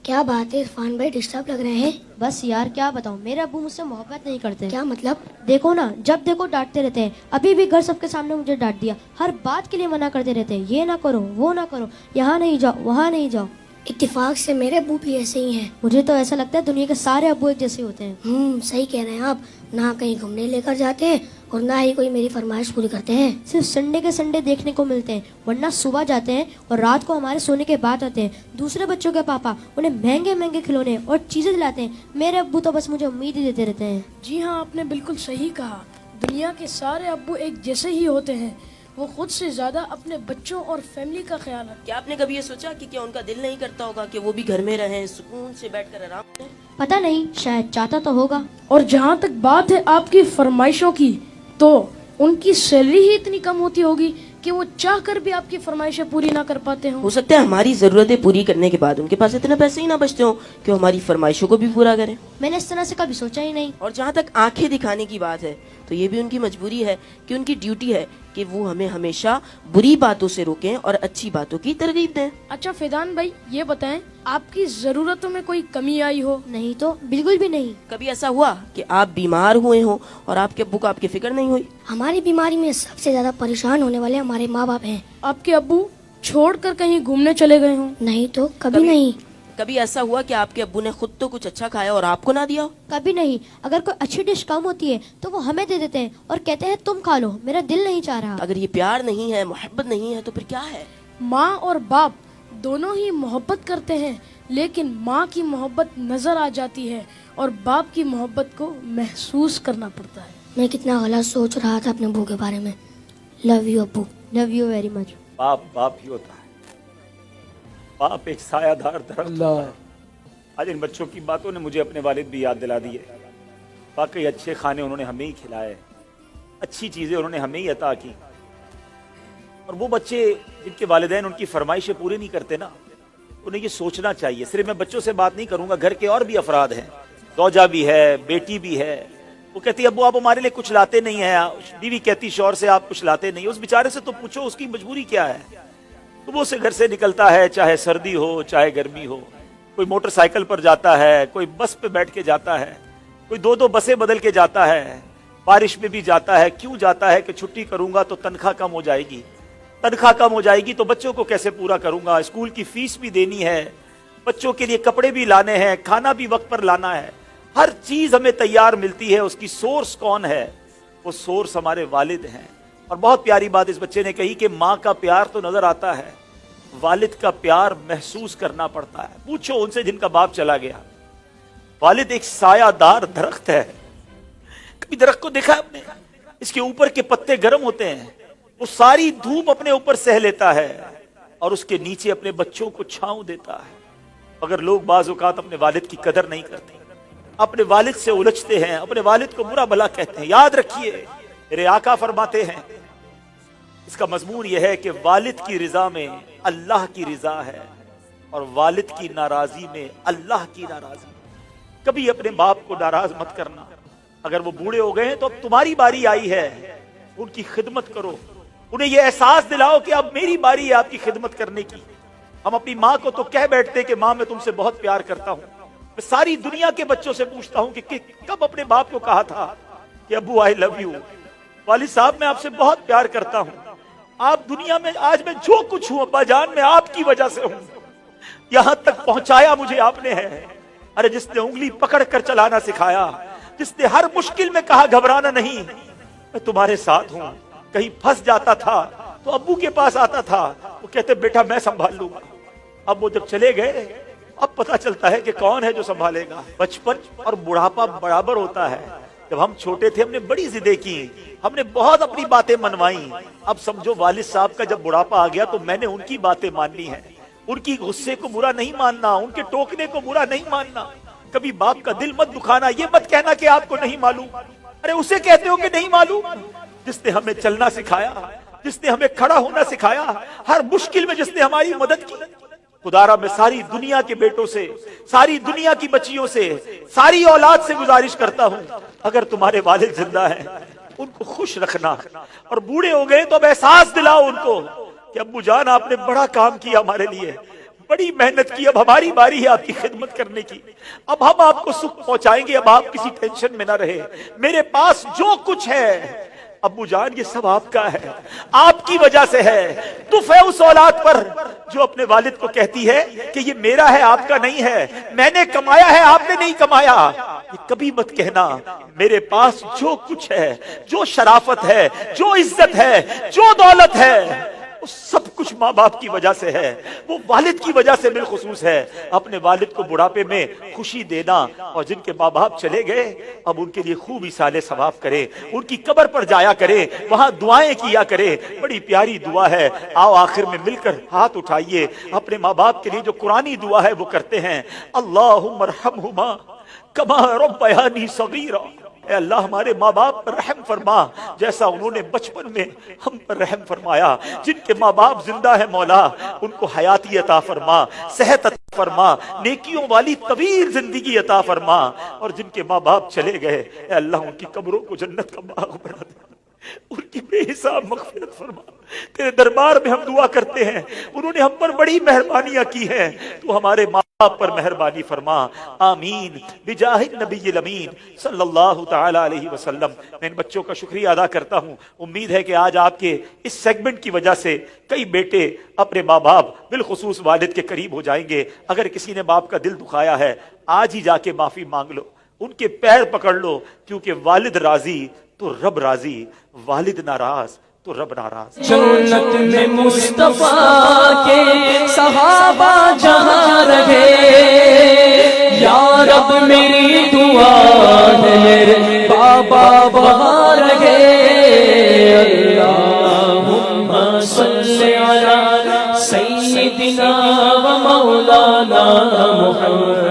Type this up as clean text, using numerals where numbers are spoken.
کیا بات ہے عرفان بھائی، ڈسٹرب لگ رہے ہیں؟ بس یار کیا بتاؤں، میرے ابو مجھ سے محبت نہیں کرتے۔ کیا مطلب؟ دیکھو نا، جب دیکھو ڈانٹتے رہتے ہیں، ابھی بھی گھر سب کے سامنے مجھے ڈانٹ دیا، ہر بات کے لیے منع کرتے رہتے ہیں، یہ نہ کرو وہ نہ کرو، یہاں نہیں جاؤ وہاں نہیں جاؤ۔ اتفاق سے میرے ابو بھی ایسے ہی ہیں۔ مجھے تو ایسا لگتا ہے دنیا کے سارے ابو ایک جیسے ہوتے ہیں۔ صحیح کہہ رہے ہیں آپ، نہ کہیں گھومنے لے کر جاتے ہیں اور نہ ہی کوئی میری فرمائش پوری کرتے ہیں۔ صرف سنڈے کے سنڈے دیکھنے کو ملتے ہیں، ورنہ صبح جاتے ہیں اور رات کو ہمارے سونے کے بعد آتے ہیں۔ دوسرے بچوں کے پاپا انہیں مہنگے مہنگے کھلونے اور چیزیں دلاتے ہیں، میرے ابو تو بس مجھے امید ہی دیتے رہتے ہیں۔ جی ہاں، آپ نے بالکل صحیح کہا، دنیا کے سارے ابو ایک جیسے ہی ہوتے ہیں، وہ خود سے زیادہ اپنے بچوں اور فیملی کا خیال رکھتے ہیں۔ کیا آپ نے کبھی یہ سوچا کہ کیا ان کا دل نہیں کرتا ہوگا کہ وہ بھی گھر میں رہیں، سکون سے بیٹھ کر آرام کریں؟ پتہ نہیں، شاید چاہتا تو ہوگا۔ اور جہاں تک بات ہے آپ کی فرمائشوں کی، تو ان کی سیلری ہی اتنی کم ہوتی ہوگی کہ وہ چاہ کر بھی آپ کی فرمائشیں پوری نہ کر پاتے ہوں۔ ہو سکتا ہے ہماری ضرورتیں پوری کرنے کے بعد ان کے پاس اتنے پیسے ہی نہ بچتے ہوں کہ وہ ہماری فرمائشوں کو بھی پورا کریں۔ میں نے اس طرح سے کبھی سوچا ہی نہیں۔ اور جہاں تک آنکھیں دکھانے کی بات ہے تو یہ بھی ان کی مجبوری ہے کہ ان کی ڈیوٹی ہے کہ وہ ہمیں ہمیشہ بری باتوں سے روکیں اور اچھی باتوں کی ترغیب دیں۔ اچھا فیضان بھائی، یہ بتائیں آپ کی ضرورتوں میں کوئی کمی آئی ہو؟ نہیں تو بالکل بھی نہیں۔ کبھی ایسا ہوا کہ آپ بیمار ہوئے ہوں اور آپ کے ابو کو آپ کی فکر نہیں ہوئی؟ ہماری بیماری میں سب سے زیادہ پریشان ہونے والے ہمارے ماں باپ ہیں۔ آپ کے ابو چھوڑ کر کہیں گھومنے چلے گئے ہوں؟ نہیں تو کبھی نہیں۔ کبھی ایسا ہوا کہ آپ کے ابو نے خود تو کچھ اچھا کھایا اور آپ کو نہ دیا ہو؟ کبھی نہیں۔ اگر کوئی اچھی ڈش کم ہوتی ہے تو وہ ہمیں دے دیتے ہیں اور کہتے ہیں تم کھا لو، میرا دل نہیں چاہ رہا۔ اگر یہ پیار نہیں ہے، محبت نہیں ہے، تو پھر کیا ہے؟ ماں اور باپ دونوں ہی محبت کرتے ہیں، لیکن ماں کی محبت نظر آ جاتی ہے اور باپ کی محبت کو محسوس کرنا پڑتا ہے۔ میں کتنا غلط سوچ رہا تھا اپنے ابو کے بارے میں۔ لو یو ابو۔ Love you very much. باپ باپ ہی ہوتا ہے، باپ ایک سایہ دار درخت ہوتا ہے۔ آج ان بچوں کی باتوں نے مجھے اپنے والد بھی یاد دلا دی ہے۔ واقعی اچھے کھانے انہوں نے ہمیں ہی کھلائے، اچھی چیزیں انہوں نے ہمیں ہی عطا کی۔ اور وہ بچے جن کے والدین ان کی فرمائشیں پوری نہیں کرتے نا، انہیں یہ سوچنا چاہیے۔ صرف میں بچوں سے بات نہیں کروں گا، گھر کے اور بھی افراد ہیں، زوجہ بھی ہے، بیٹی بھی ہے۔ وہ کہتی ہے ابو آپ ہمارے لیے کچھ لاتے نہیں ہیں، بیوی کہتی شوہر سے آپ کچھ لاتے نہیں۔ اس بیچارے سے تو پوچھو اس کی مجبوری کیا ہے۔ صبح سے گھر سے نکلتا ہے، چاہے سردی ہو چاہے گرمی ہو، کوئی موٹر سائیکل پر جاتا ہے، کوئی بس پہ بیٹھ کے جاتا ہے، کوئی دو بسیں بدل کے جاتا ہے، بارش میں بھی جاتا ہے۔ کیوں جاتا ہے؟ کہ چھٹی کروں گا تو تنخواہ کم ہو جائے گی، تنخواہ کم ہو جائے گی تو بچوں کو کیسے پورا کروں گا، اسکول کی فیس بھی دینی ہے، بچوں کے لیے کپڑے بھی لانے ہیں، کھانا بھی وقت پر لانا ہے۔ ہر چیز ہمیں تیار ملتی ہے۔ اس کی سورس کون ہے؟ وہ سورس ہمارے والد ہیں۔ اور بہت پیاری بات اس بچے نے کہی کہ ماں کا پیار تو نظر آتا ہے، والد کا پیار محسوس کرنا پڑتا ہے۔ پوچھو ان سے جن کا باپ چلا گیا۔ والد ایک سایہ دار درخت ہے۔ کبھی درخت کو دیکھا آپ نے؟ اس کے اوپر کے پتے گرم ہوتے ہیں، وہ ساری دھوپ اپنے اوپر سہ لیتا ہے اور اس کے نیچے اپنے بچوں کو چھاؤں دیتا ہے۔ اگر لوگ بعض اوقات اپنے والد کی قدر نہیں کرتے، اپنے والد سے الجھتے ہیں، اپنے والد کو برا بھلا کہتے ہیں، یاد رکھیے میرے آقا فرماتے ہیں، اس کا مضمون یہ ہے کہ والد کی رضا میں اللہ کی رضا ہے اور والد کی ناراضی میں اللہ کی ناراضی۔ کبھی اپنے باپ کو ناراض مت کرنا۔ اگر وہ بوڑھے ہو گئے ہیں تو اب تمہاری باری آئی ہے، ان کی خدمت کرو، انہیں یہ احساس دلاؤ کہ اب میری باری ہے آپ کی خدمت کرنے کی۔ ہم اپنی ماں کو تو کہہ بیٹھتے کہ ماں میں تم سے بہت پیار کرتا ہوں۔ میں ساری دنیا کے بچوں سے پوچھتا ہوں کہ کب اپنے باپ کو کہا تھا کہ ابو آئی لو یو، والد صاحب میں آپ سے بہت پیار کرتا ہوں، آپ دنیا میں آج میں جو کچھ ہوں ابا جان میں آپ کی وجہ سے ہوں، یہاں تک پہنچایا مجھے آپ نے ہے۔ ارے جس نے انگلی پکڑ کر چلانا سکھایا، جس نے ہر مشکل میں کہا گھبرانا نہیں، میں تمہارے ساتھ ہوں۔ کہیں پھنس جاتا تھا تو ابو کے پاس آتا تھا، وہ کہتے بیٹا میں سنبھال لوں گا۔ اب وہ جب چلے گئے اب پتا چلتا ہے کہ کون ہے جو سنبھالے گا۔ بچپن اور بڑھاپا برابر ہوتا ہے۔ جب ہم چھوٹے تھے ہم نے بڑی ضدیں کی، ہم نے بہت اپنی باتیں منوائیں۔ اب سمجھو والد صاحب کا جب بڑھاپا آ گیا تو میں نے ان کی باتیں ماننی ہے، ان کی غصے کو برا نہیں ماننا، ان کے ٹوکنے کو برا نہیں ماننا۔ کبھی باپ کا دل مت دکھانا، یہ مت کہنا کہ آپ کو نہیں معلوم۔ ارے اسے کہتے ہو کہ نہیں معلوم جس نے ہمیں چلنا سکھایا، جس نے ہمیں کھڑا ہونا سکھایا، ہر مشکل میں جس نے ہماری مدد کی۔ خدارا میں ساری دنیا کے بیٹوں سے، ساری دنیا کی بچیوں سے، ساری اولاد سے گزارش کرتا ہوں، اگر تمہارے والد زندہ ہیں ان کو خوش رکھنا، اور بوڑھے ہو گئے تو اب احساس دلاؤ ان کو کہ ابو جان آپ نے بڑا کام کیا ہمارے لیے، بڑی محنت کی، اب ہماری باری ہے آپ کی خدمت کرنے کی، اب ہم آپ کو سکھ پہنچائیں گے، اب آپ کسی ٹینشن میں نہ رہے، میرے پاس جو کچھ ہے ابو جان یہ سب آپ کا ہے، آپ کی وجہ سے ہے۔ دف ہے اس اولاد پر جو اپنے والد کو کہتی ہے کہ یہ میرا ہے آپ کا نہیں ہے، میں نے کمایا ہے آپ نے نہیں کمایا۔ یہ کبھی مت کہنا میرے پاس جو کچھ ہے، جو شرافت ہے، جو عزت ہے، جو دولت ہے، وہ سب کچھ ماں باپ کی وجہ سے ہے، وہ والد کی وجہ سے بالخصوص ہے۔ اپنے والد کو بڑھاپے میں خوشی دینا، اور جن کے ماں باپ چلے گئے اب ان کے لیے خوب ایصال ثواب کرے، ان کی قبر پر جایا کرے، وہاں دعائیں کیا کرے، بڑی پیاری دعا ہے۔ آؤ آخر میں مل کر ہاتھ اٹھائیے، اپنے ماں باپ کے لیے جو قرآنی دعا ہے وہ کرتے ہیں۔ اللہم ارحمہما کما ربیانی صغیرا، اے اللہ ہمارے ماں باپ پر رحم فرما جیسا انہوں نے بچپن میں ہم پر رحم فرمایا۔ جن کے ماں باپ زندہ ہے مولا ان کو حیاتی عطا فرما، صحت عطا فرما، نیکیوں والی طویل زندگی عطا فرما، اور جن کے ماں باپ چلے گئے اے اللہ ان کی قبروں کو جنت کا باغ بنا دے، ان کی بے حساب مغفرت فرما۔ تیرے دربار میں ہم دعا کرتے ہیں، انہوں نے ہم پر بڑی مہربانیاں کی ہیں، تو ہمارے ماں باپ پر مہربانی فرما، آمین بجاہ النبی الامین صلی اللہ تعالی علیہ وسلم۔ میں ان بچوں کا شکریہ ادا کرتا ہوں، امید ہے کہ آج آپ کے اس سیگمنٹ کی وجہ سے کئی بیٹے اپنے ماں باپ بالخصوص والد کے قریب ہو جائیں گے۔ اگر کسی نے باپ کا دل دکھایا ہے آج ہی جا کے معافی مانگ لو، ان کے پیر پکڑ لو، کیونکہ والد راضی تو رب راضی، والد ناراض تو رب ناراض۔ جنت میں مصطفیٰ کے صحابہ جہاں رہے، یا رب میری دعا ہے میرے بابا وہاں رہے۔ اللہم صلی علی سیدنا و مولانا محمد